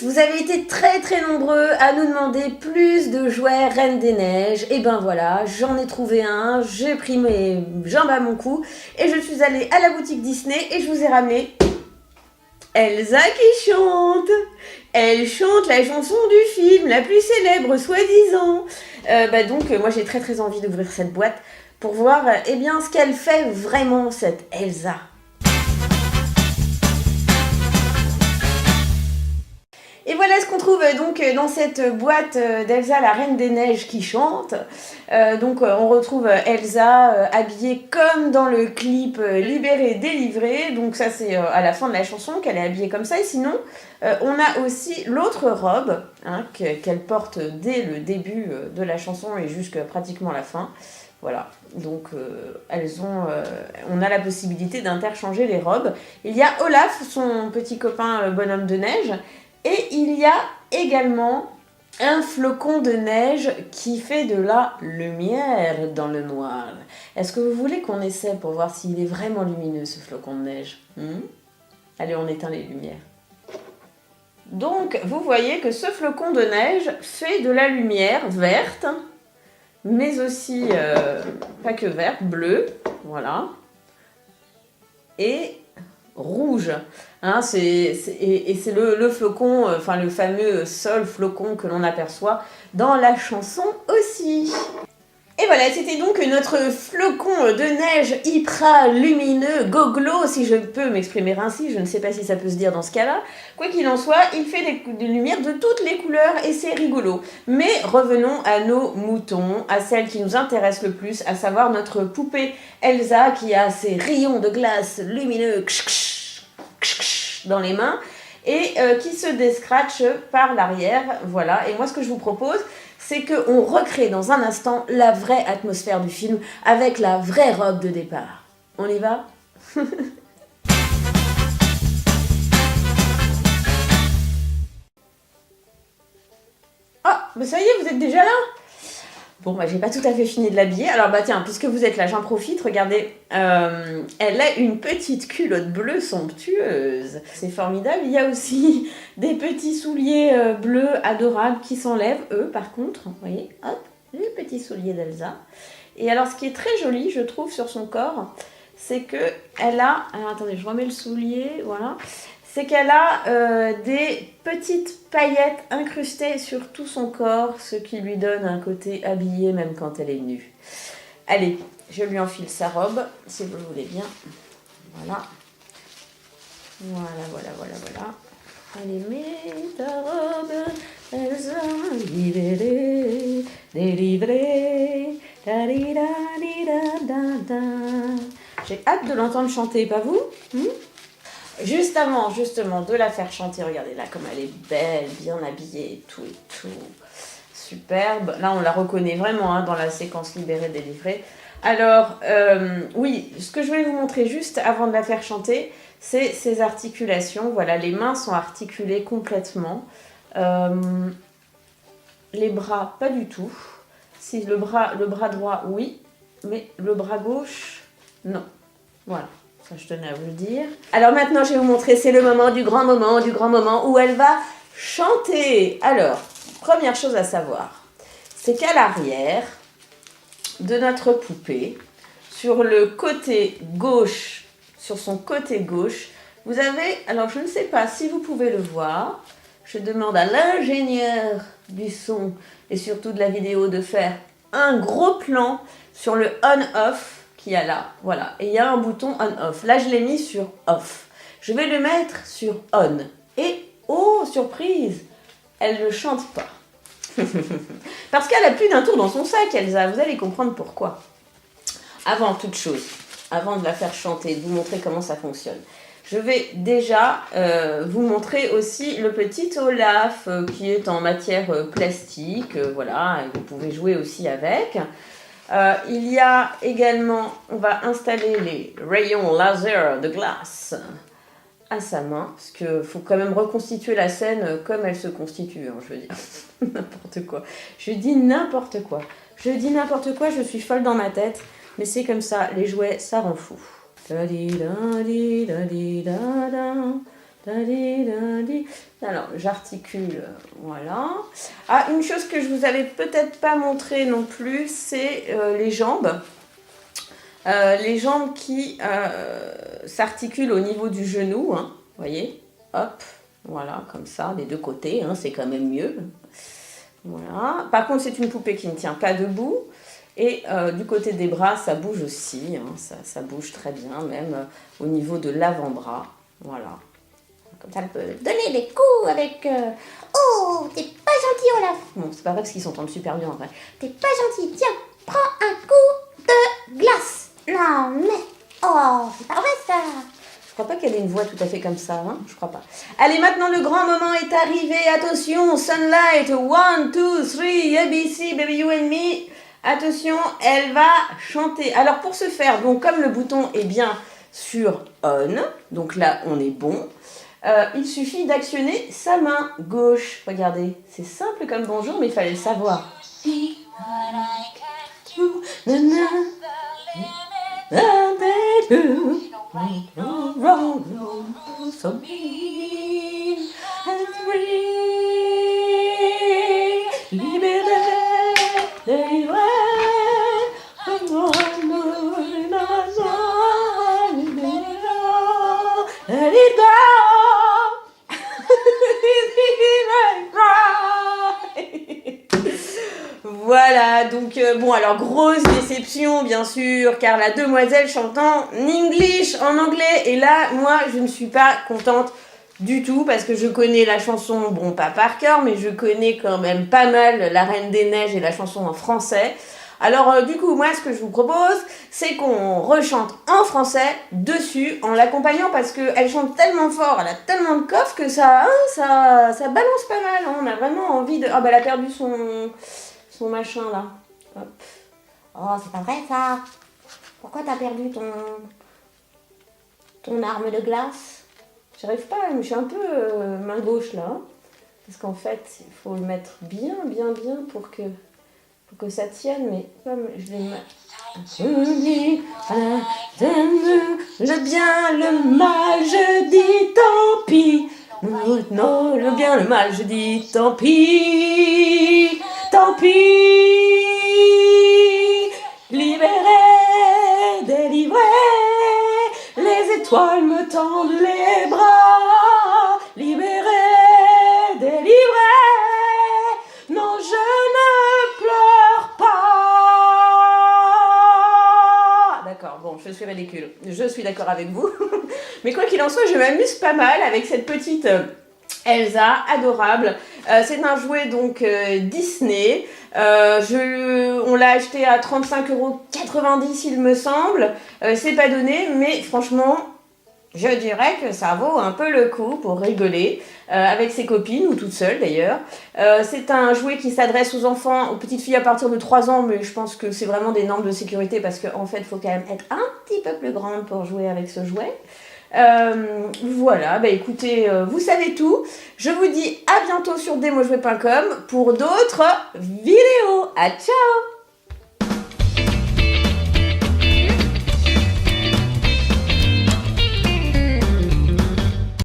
vous avez été très nombreux à nous demander plus de jouets Reine des Neiges. Et ben voilà, j'en ai trouvé un, j'ai pris mes jambes à mon cou et je suis allée à la boutique Disney et je vous ai ramené Elsa qui chante. Elle chante la chanson du film, la plus célèbre soi-disant. Donc moi j'ai très envie d'ouvrir cette boîte pour voir eh bien, ce qu'elle fait vraiment cette Elsa. Et voilà ce qu'on trouve donc dans cette boîte d'Elsa, la Reine des Neiges qui chante. On retrouve Elsa habillée comme dans le clip Libérée, délivrée. Donc ça c'est à la fin de la chanson qu'elle est habillée comme ça. Et sinon, on a aussi l'autre robe qu'elle porte dès le début de la chanson et jusqu'à pratiquement la fin. Voilà, donc on a la possibilité d'interchanger les robes. Il y a Olaf, son petit copain bonhomme de neige. Et il y a également un flocon de neige qui fait de la lumière dans le noir. Est-ce que vous voulez qu'on essaie pour voir s'il est vraiment lumineux, ce flocon de neige? Allez, on éteint les lumières. Donc, vous voyez que ce flocon de neige fait de la lumière verte, mais aussi, pas que verte, bleue, voilà, et rouge. C'est le flocon, le fameux seul flocon que l'on aperçoit dans la chanson aussi. Et voilà, c'était donc notre flocon de neige hyper lumineux, goglo, si je peux m'exprimer ainsi, je ne sais pas si ça peut se dire dans ce cas-là. Quoi qu'il en soit, il fait des lumières de toutes les couleurs et c'est rigolo. Mais revenons à nos moutons, à celle qui nous intéresse le plus, à savoir notre poupée Elsa qui a ses rayons de glace lumineux dans les mains et qui se descratche par l'arrière. Voilà, et moi ce que je vous propose, c'est qu'on recrée dans un instant la vraie atmosphère du film avec la vraie robe de départ. On y va? Ah, mais ça y est, vous êtes déjà là? Bon, j'ai pas tout à fait fini de l'habiller. Alors, tiens, puisque vous êtes là, j'en profite, regardez. Elle a une petite culotte bleue somptueuse. C'est formidable. Il y a aussi des petits souliers bleus adorables qui s'enlèvent, eux, par contre. Vous voyez, hop, les petits souliers d'Elsa. Et alors, ce qui est très joli, je trouve, sur son corps, c'est qu'elle a... Alors, attendez, je remets le soulier, voilà. C'est qu'elle a des petites paillettes incrustées sur tout son corps, ce qui lui donne un côté habillé même quand elle est nue. Allez, je lui enfile sa robe, si vous le voulez bien. Voilà. Voilà. Allez, mets ta robe, Elsa, libérée, délivrée, J'ai hâte de l'entendre chanter, pas vous? Juste avant, justement, de la faire chanter, regardez là comme elle est belle, bien habillée et tout. Superbe. Là, on la reconnaît vraiment dans la séquence libérée, délivrée. Alors, oui, ce que je vais vous montrer juste avant de la faire chanter, c'est ses articulations. Voilà, les mains sont articulées complètement. Les bras, pas du tout. Si le bras droit, oui, mais le bras gauche, non. Voilà. Ça, je tenais à vous le dire. Alors maintenant, je vais vous montrer, c'est le moment du grand moment où elle va chanter. Alors, première chose à savoir, c'est qu'à l'arrière de notre poupée, sur le côté gauche, sur son côté gauche, vous avez, alors je ne sais pas si vous pouvez le voir, je demande à l'ingénieur du son et surtout de la vidéo de faire un gros plan sur le on-off qu'il y a là, voilà, et il y a un bouton on-off. Là, je l'ai mis sur off. Je vais le mettre sur on. Et, oh, surprise, elle ne chante pas. Parce qu'elle a plus d'un tour dans son sac, Elsa. Vous allez comprendre pourquoi. Avant toute chose, avant de la faire chanter, de vous montrer comment ça fonctionne, je vais déjà vous montrer aussi le petit Olaf qui est en matière plastique. Voilà, et vous pouvez jouer aussi avec. Il y a également, on va installer les rayons laser de glace à sa main, parce qu'il faut quand même reconstituer la scène comme elle se constitue, je veux dire, n'importe quoi. Je dis n'importe quoi, je suis folle dans ma tête, mais c'est comme ça, les jouets, ça rend fou. Alors, j'articule, voilà. Ah, une chose que je vous avais peut-être pas montré non plus, c'est les jambes. Les jambes qui s'articulent au niveau du genou, hein, vous voyez, hop, voilà, comme ça, des deux côtés, hein, c'est quand même mieux. Voilà. Par contre, c'est une poupée qui ne tient pas debout. Et du côté des bras, ça bouge aussi, hein, ça bouge très bien, même au niveau de l'avant-bras, voilà. Comme ça, elle peut donner des coups avec... Oh, t'es pas gentil, Olaf. Bon, c'est pas vrai parce qu'ils s'entendent super bien en vrai. T'es pas gentil, tiens, prends un coup de glace. Non, mais... Oh, c'est pas vrai ça. Je crois pas qu'elle ait une voix tout à fait comme ça, hein, je crois pas. Allez, maintenant le grand moment est arrivé. Attention, Sunlight, 1, 2, 3, ABC, Baby You and Me. Attention, elle va chanter. Alors pour ce faire, donc comme le bouton est bien sur On, donc là on est bon, il suffit d'actionner sa main gauche. Regardez, c'est simple comme bonjour, mais il fallait le savoir. Voilà, donc bon, alors grosse déception bien sûr, car la demoiselle chante en English, en anglais, et là, moi, je ne suis pas contente du tout, parce que je connais la chanson, bon, pas par cœur, mais je connais quand même pas mal La Reine des Neiges et la chanson en français. Alors du coup, moi, ce que je vous propose, c'est qu'on rechante en français dessus, en l'accompagnant, parce qu'elle chante tellement fort, elle a tellement de coffre que ça balance pas mal, hein. On a vraiment envie de... Ah bah elle a perdu son machin là. Hop. Oh, c'est pas vrai ça. Pourquoi t'as perdu ton arme de glace? J'arrive pas, je suis un peu main gauche là. Hein. Parce qu'en fait, il faut le mettre bien pour que ça tienne, mais comme je l'ai mal. Le bien, le mal, je dis tant pis. Non, le bien, le mal, je dis tant pis. Tant pis. Libéré, délivré, les étoiles me tendent les bras. Libéré, délivré, non, je ne pleure pas. D'accord, bon, je suis ridicule. Je suis d'accord avec vous. Mais quoi qu'il en soit, je m'amuse pas mal avec cette petite Elsa, adorable. C'est un jouet donc Disney. On l'a acheté à 35,90 € il me semble. C'est pas donné, mais franchement, je dirais que ça vaut un peu le coup pour rigoler avec ses copines ou toute seule d'ailleurs. C'est un jouet qui s'adresse aux enfants, aux petites filles à partir de 3 ans, mais je pense que c'est vraiment des normes de sécurité parce qu'en fait, il faut quand même être un petit peu plus grande pour jouer avec ce jouet. Voilà, bah écoutez, vous savez tout. Je vous dis à bientôt sur demojouer.com pour d'autres vidéos. À ciao!